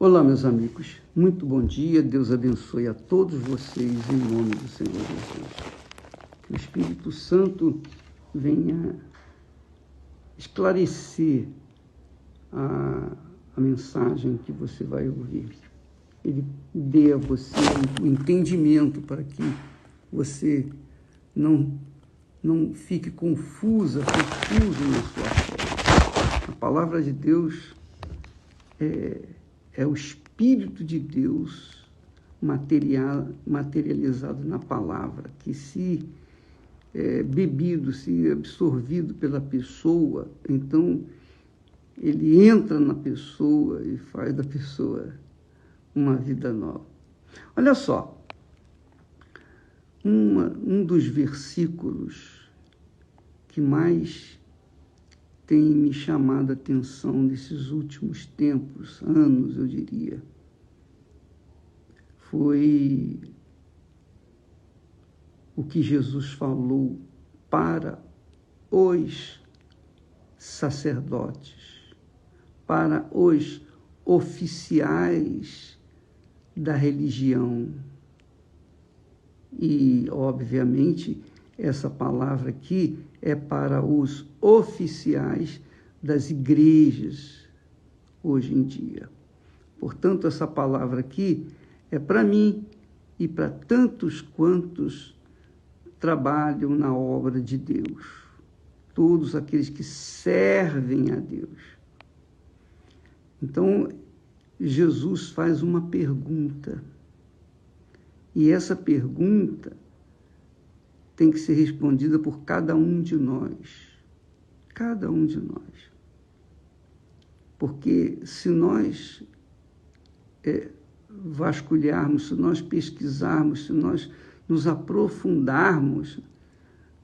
Olá, meus amigos. Muito bom dia. Deus abençoe a todos vocês em nome do Senhor Jesus. Que o Espírito Santo venha esclarecer a mensagem que você vai ouvir. Ele dê a você o entendimento para que você não fique confuso na sua fé. A palavra de Deus é o Espírito de Deus materializado na palavra, que se bebido, se absorvido pela pessoa, então ele entra na pessoa e faz da pessoa uma vida nova. Olha só, um dos versículos que mais tem me chamado a atenção nesses últimos tempos, anos, eu diria, foi o que Jesus falou para os sacerdotes, para os oficiais da religião. E, obviamente, essa palavra aqui é para os oficiais das igrejas hoje em dia. Portanto, essa palavra aqui é para mim e para tantos quantos trabalham na obra de Deus, todos aqueles que servem a Deus. Então, Jesus faz uma pergunta, e essa pergunta tem que ser respondida por cada um de nós. Cada um de nós. Porque se nós vasculharmos, se nós pesquisarmos, se nós nos aprofundarmos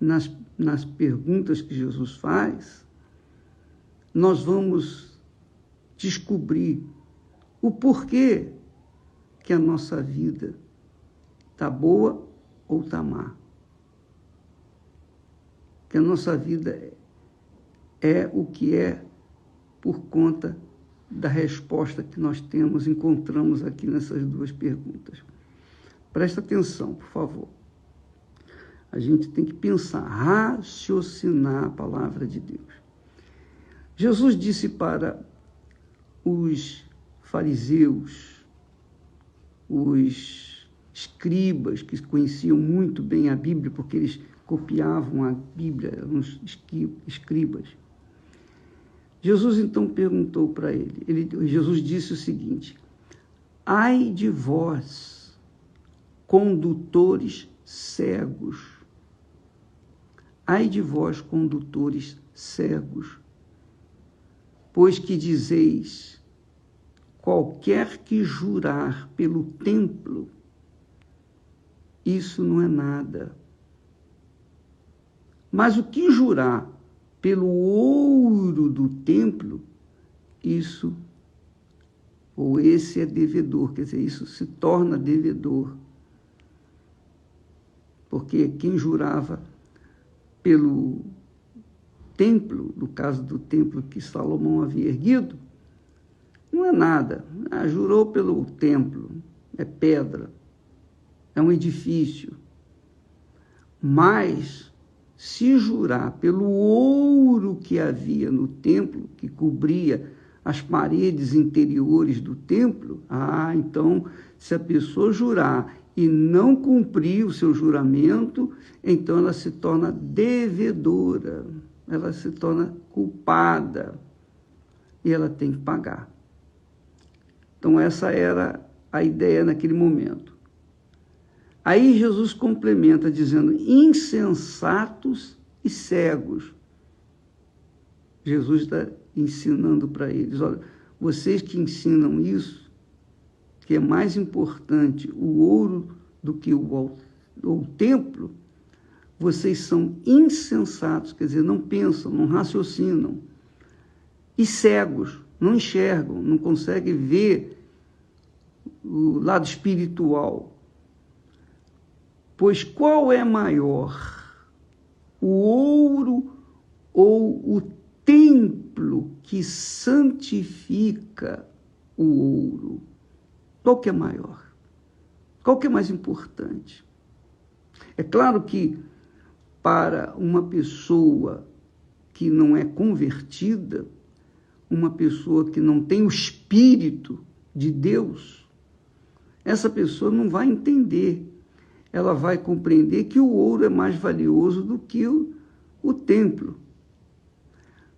nas perguntas que Jesus faz, nós vamos descobrir o porquê que a nossa vida está boa ou está má. Que a nossa vida é o que é por conta da resposta que nós encontramos aqui nessas duas perguntas. Presta atenção, por favor. A gente tem que pensar, raciocinar a palavra de Deus. Jesus disse para os fariseus, os escribas, que conheciam muito bem a Bíblia, porque eles copiavam a Bíblia, eram os escribas. Jesus então perguntou para Jesus disse o seguinte: ai de vós, condutores cegos, ai de vós, condutores cegos, pois que dizeis, qualquer que jurar pelo templo, isso não é nada. Mas o que jurar pelo ouro do templo, esse é devedor, quer dizer, isso se torna devedor. Porque quem jurava pelo templo, no caso do templo que Salomão havia erguido, não é nada. Jurou pelo templo, é pedra, é um edifício. Mas se jurar pelo ouro que havia no templo, que cobria as paredes interiores do templo, então, se a pessoa jurar e não cumprir o seu juramento, então ela se torna devedora, ela se torna culpada e ela tem que pagar. Então, essa era a ideia naquele momento. Aí Jesus complementa dizendo, insensatos e cegos. Jesus está ensinando para eles, olha, vocês que ensinam isso, que é mais importante o ouro do que o templo, vocês são insensatos, quer dizer, não pensam, não raciocinam, e cegos, não enxergam, não conseguem ver o lado espiritual. Pois qual é maior, o ouro ou o templo que santifica o ouro? Qual que é maior? Qual que é mais importante? É claro que para uma pessoa que não é convertida, uma pessoa que não tem o Espírito de Deus, essa pessoa não vai entender. Ela vai compreender que o ouro é mais valioso do que o templo.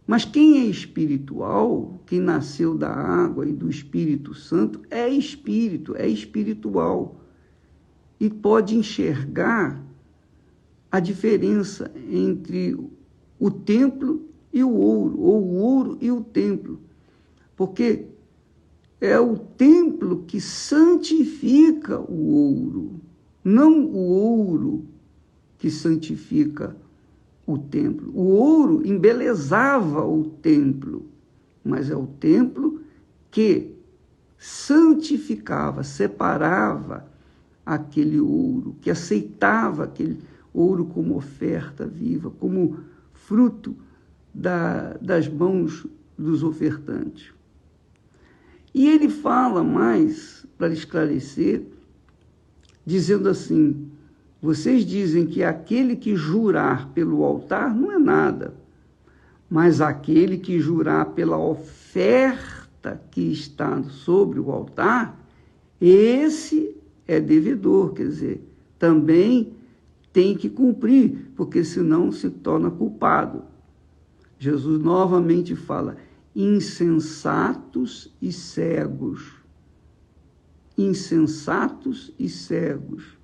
Mas quem é espiritual, quem nasceu da água e do Espírito Santo, é espírito, é espiritual. E pode enxergar a diferença entre o templo e o ouro, ou o ouro e o templo. Porque é o templo que santifica o ouro, não o ouro que santifica o templo. O ouro embelezava o templo, mas é o templo que santificava, separava aquele ouro, que aceitava aquele ouro como oferta viva, como fruto das mãos dos ofertantes. E ele fala mais, para esclarecer, dizendo assim: vocês dizem que aquele que jurar pelo altar não é nada, mas aquele que jurar pela oferta que está sobre o altar, esse é devedor, quer dizer, também tem que cumprir, porque senão se torna culpado. Jesus novamente fala: insensatos e cegos. Insensatos e cegos.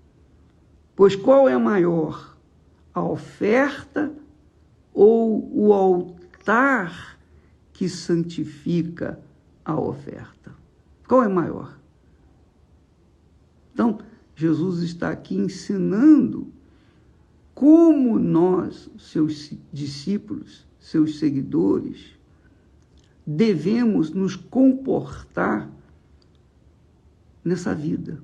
Pois qual é maior, a oferta ou o altar que santifica a oferta? Qual é maior? Então, Jesus está aqui ensinando como nós, seus discípulos, seus seguidores, devemos nos comportar nessa vida.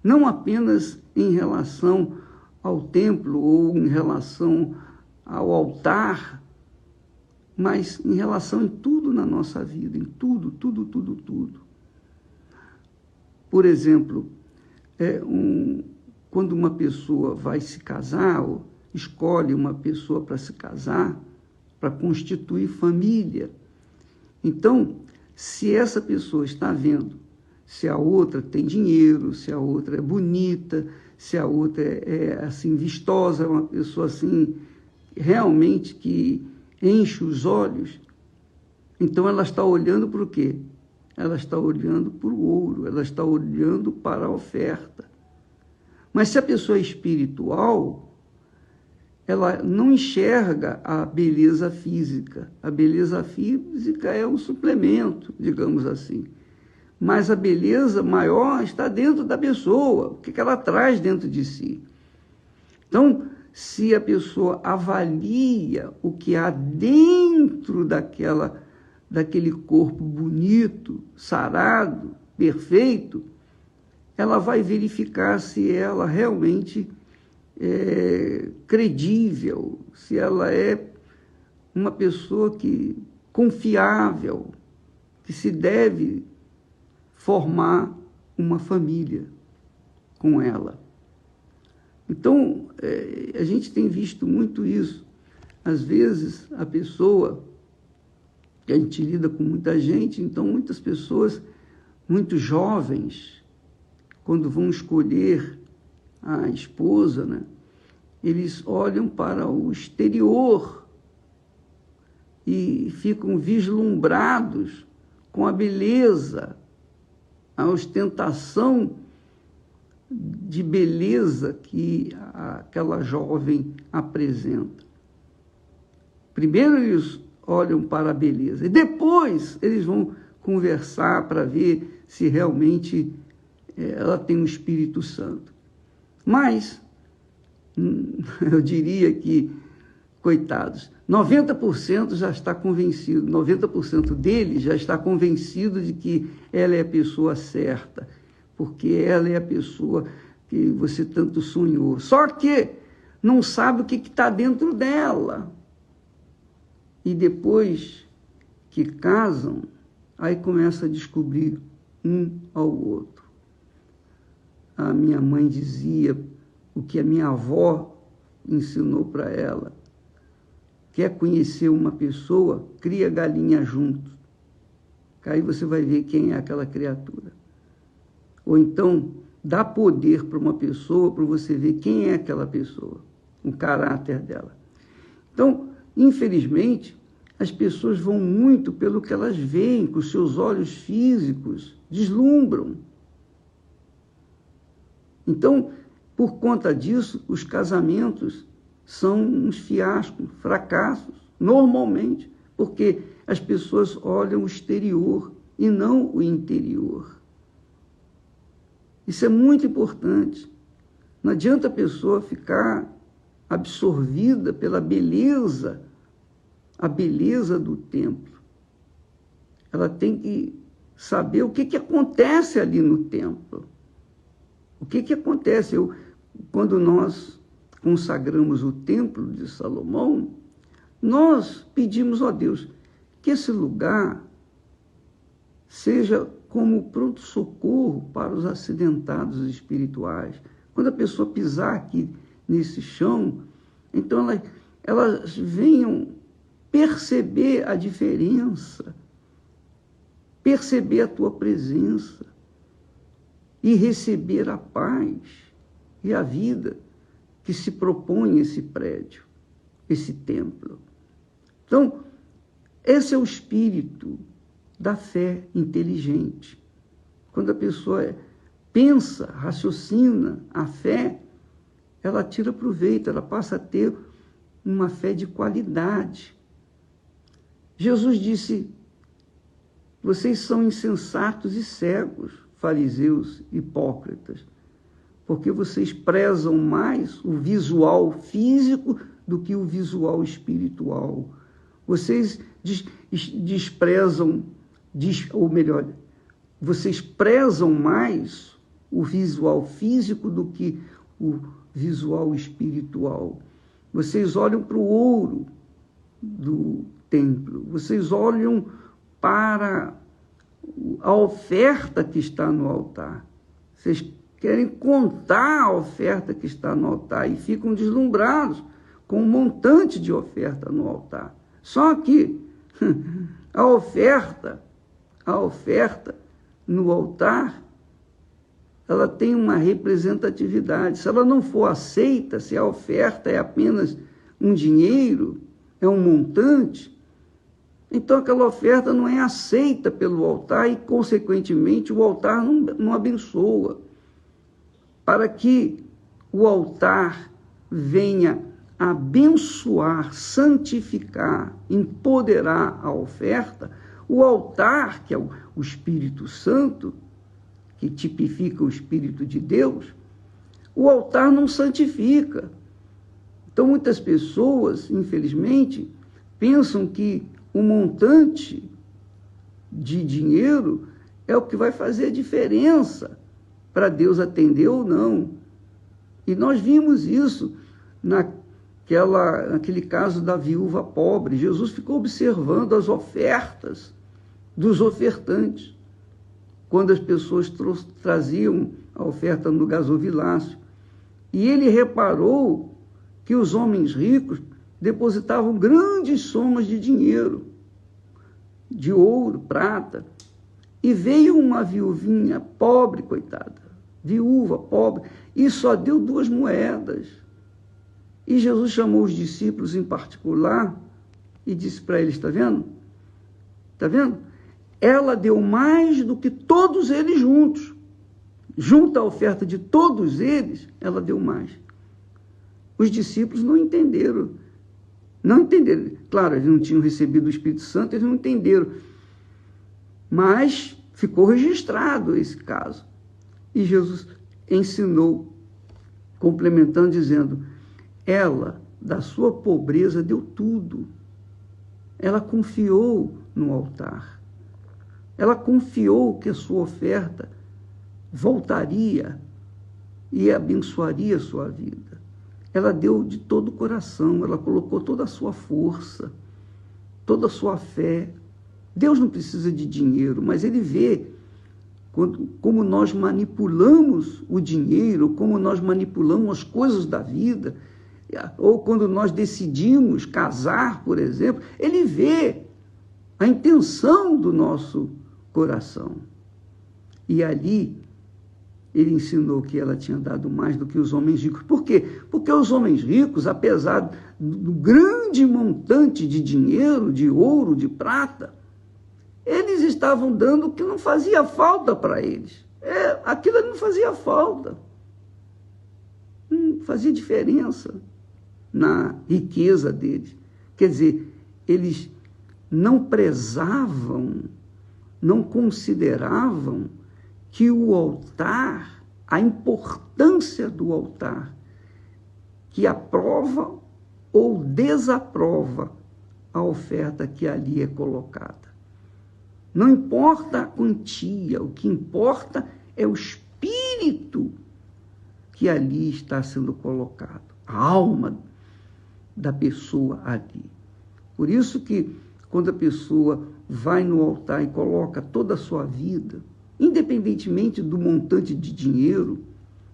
Não apenas em relação ao templo ou em relação ao altar, mas em relação em tudo na nossa vida, em tudo, tudo, tudo, tudo. Por exemplo, quando uma pessoa vai se casar, ou escolhe uma pessoa para se casar, para constituir família, então, se essa pessoa está vendo se a outra tem dinheiro, se a outra é bonita, se a outra é assim, vistosa, uma pessoa assim, realmente que enche os olhos, então ela está olhando para o quê? Ela está olhando para o ouro, ela está olhando para a oferta. Mas se a pessoa é espiritual, ela não enxerga a beleza física. A beleza física é um suplemento, digamos assim. Mas a beleza maior está dentro da pessoa, o que ela traz dentro de si. Então, se a pessoa avalia o que há dentro daquele corpo bonito, sarado, perfeito, ela vai verificar se ela realmente é credível, se ela é uma pessoa confiável, que se deve formar uma família com ela. Então, a gente tem visto muito isso. Às vezes, a pessoa, que a gente lida com muita gente, então muitas pessoas, muito jovens, quando vão escolher a esposa, né, eles olham para o exterior e ficam vislumbrados com a beleza, a ostentação de beleza que aquela jovem apresenta. Primeiro eles olham para a beleza e depois eles vão conversar para ver se realmente ela tem um Espírito Santo. Mas eu diria que, coitados, 90% já está convencido, 90% deles já está convencido de que ela é a pessoa certa, porque ela é a pessoa que você tanto sonhou. Só que não sabe o que está dentro dela. E depois que casam, Aí começa a descobrir um ao outro. A minha mãe dizia o que a minha avó ensinou para ela. Quer conhecer uma pessoa? Cria galinha junto. Aí você vai ver quem é aquela criatura. Ou então, dá poder para uma pessoa para você ver quem é aquela pessoa, o caráter dela. Então, infelizmente, as pessoas vão muito pelo que elas veem, com os seus olhos físicos, deslumbram. Então, por conta disso, os casamentos são uns fiascos, fracassos, normalmente, porque as pessoas olham o exterior e não o interior. Isso é muito importante. Não adianta a pessoa ficar absorvida pela beleza, a beleza do templo. Ela tem que saber o que acontece ali no templo. O que acontece? Quando nós consagramos o templo de Salomão, nós pedimos a Deus que esse lugar seja como pronto-socorro para os acidentados espirituais. Quando a pessoa pisar aqui nesse chão, então elas venham perceber a diferença, perceber a tua presença e receber a paz e a vida que se propõe esse prédio, esse templo. Então, esse é o espírito da fé inteligente. Quando a pessoa pensa, raciocina a fé, ela tira proveito, ela passa a ter uma fé de qualidade. Jesus disse: vocês são insensatos e cegos, fariseus, hipócritas, porque vocês prezam mais o visual físico do que o visual espiritual. Vocês desprezam, ou melhor, vocês prezam mais o visual físico do que o visual espiritual. Vocês olham para o ouro do templo, vocês olham para a oferta que está no altar. Vocês querem contar a oferta que está no altar e ficam deslumbrados com um montante de oferta no altar. Só que a oferta no altar, ela tem uma representatividade. Se ela não for aceita, se a oferta é apenas um dinheiro, é um montante, então aquela oferta não é aceita pelo altar e, consequentemente, o altar não abençoa. Para que o altar venha abençoar, santificar, empoderar a oferta, o altar, que é o Espírito Santo, que tipifica o Espírito de Deus, o altar não santifica. Então, muitas pessoas, infelizmente, pensam que o montante de dinheiro é o que vai fazer a diferença para Deus atender ou não. E nós vimos isso naquele caso da viúva pobre. Jesus ficou observando as ofertas dos ofertantes, quando as pessoas traziam a oferta no gasofilácio. E ele reparou que os homens ricos depositavam grandes somas de dinheiro, de ouro, prata, e veio uma viuvinha pobre, coitada, viúva, pobre, e só deu 2 moedas. E Jesus chamou os discípulos em particular e disse para eles: está vendo? Está vendo? Ela deu mais do que todos eles juntos. Junto à oferta de todos eles, ela deu mais. Os discípulos não entenderam. Não entenderam. Claro, eles não tinham recebido o Espírito Santo, eles não entenderam. Mas ficou registrado esse caso. E Jesus ensinou, complementando, dizendo: ela, da sua pobreza, deu tudo. Ela confiou no altar. Ela confiou que a sua oferta voltaria e abençoaria a sua vida. Ela deu de todo o coração, ela colocou toda a sua força, toda a sua fé Deus não precisa de dinheiro, mas Ele vê como nós manipulamos o dinheiro, como nós manipulamos as coisas da vida, ou quando nós decidimos casar, por exemplo, Ele vê a intenção do nosso coração. E ali Ele ensinou que ela tinha dado mais do que os homens ricos. Por quê? Porque os homens ricos, apesar do grande montante de dinheiro, de ouro, de prata, eles estavam dando o que não fazia falta para eles. Aquilo não fazia falta. Não fazia diferença na riqueza deles. Quer dizer, eles não prezavam, não consideravam que o altar, a importância do altar, que aprova ou desaprova a oferta que ali é colocada. Não importa a quantia, o que importa é o espírito que ali está sendo colocado, a alma da pessoa ali. Por isso que quando a pessoa vai no altar e coloca toda a sua vida, independentemente do montante de dinheiro,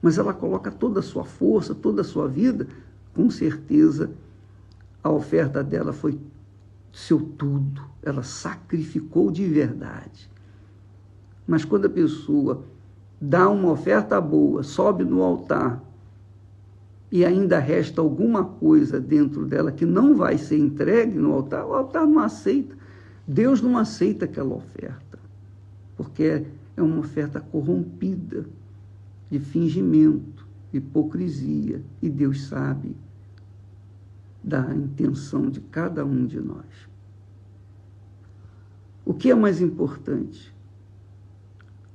mas ela coloca toda a sua força, toda a sua vida, com certeza a oferta dela foi seu tudo, ela sacrificou de verdade. Mas quando a pessoa dá uma oferta boa, sobe no altar, e ainda resta alguma coisa dentro dela que não vai ser entregue no altar, o altar não aceita. Deus não aceita aquela oferta, porque é uma oferta corrompida, de fingimento, hipocrisia, e Deus sabe da intenção de cada um de nós. O que é mais importante?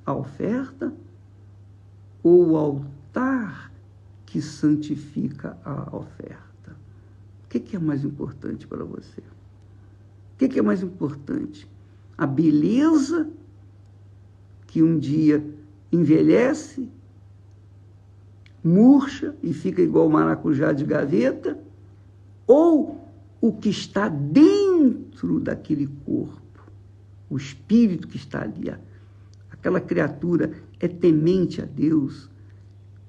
A oferta ou o altar que santifica a oferta? O que é mais importante para você? O que é mais importante? A beleza que um dia envelhece, murcha e fica igual maracujá de gaveta, ou o que está dentro daquele corpo, o espírito que está ali, aquela criatura é temente a Deus,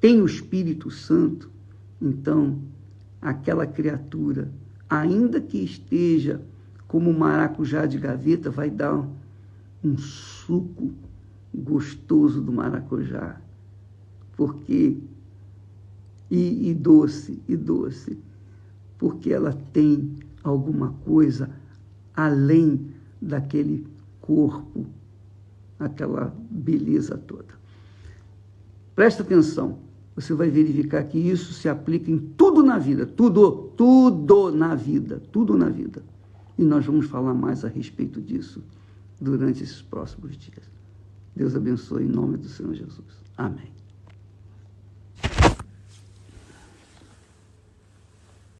tem o Espírito Santo, então aquela criatura, ainda que esteja como maracujá de gaveta, vai dar um suco gostoso do maracujá, porque e doce, porque ela tem alguma coisa além daquele corpo, aquela beleza toda. Presta atenção, você vai verificar que isso se aplica em tudo na vida, tudo na vida. E nós vamos falar mais a respeito disso durante esses próximos dias. Deus abençoe em nome do Senhor Jesus. Amém.